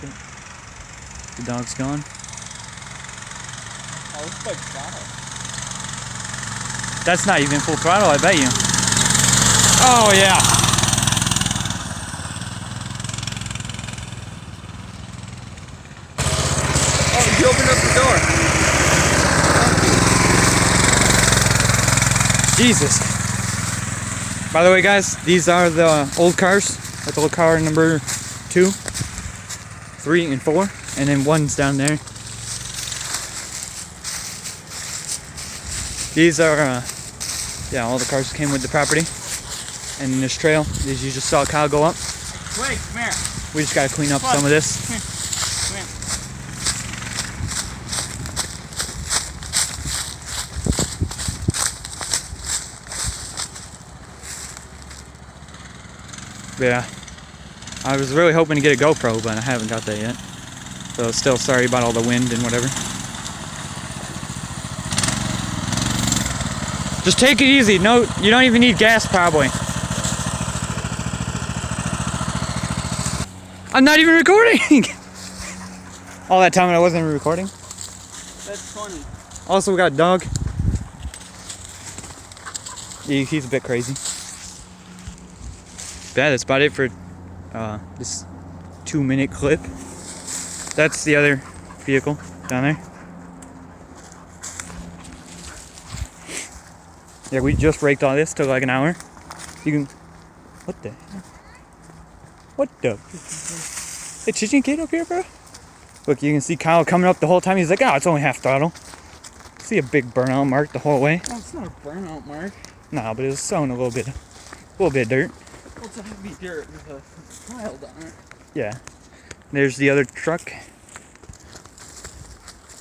shit. The dog's gone. Oh, it's like throttle. That's not even full throttle, I bet you. Oh yeah. Oh, you opened up the door. Jesus. By the way, guys, these are the old cars. That's old car number 2, 3, and 4, and then 1's down there. These are, yeah, all the cars that came with the property. And in this trail, as you just saw Kyle go up. Wait, come here. We just gotta clean up some of this. Come here. Yeah, I was really hoping to get a GoPro, but I haven't got that yet. So still sorry about all the wind and whatever. Just take it easy. No, you don't even need gas probably. I'm not even recording! All that time I wasn't even recording. That's funny. Also, we got a dog. He's a bit crazy. Yeah, that's about it for this 2-minute clip. That's the other vehicle down there. Yeah, we just raked all this. Took like an hour. You can. What the? What the? Hey, Chichen kid up here, bro. Look, you can see Kyle coming up the whole time. He's like, oh, it's only half throttle. See a big burnout mark the whole way. Oh, it's not a burnout mark. Nah, but it was showing a little bit of dirt. Well, it's a heavy dirt with a pile on it. Yeah. There's the other truck,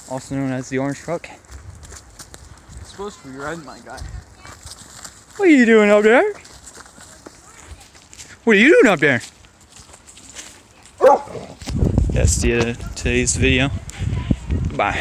also known as the orange truck. It's supposed to be red, my guy. What are you doing up there? What are you doing up there? That's the end of today's video. Bye.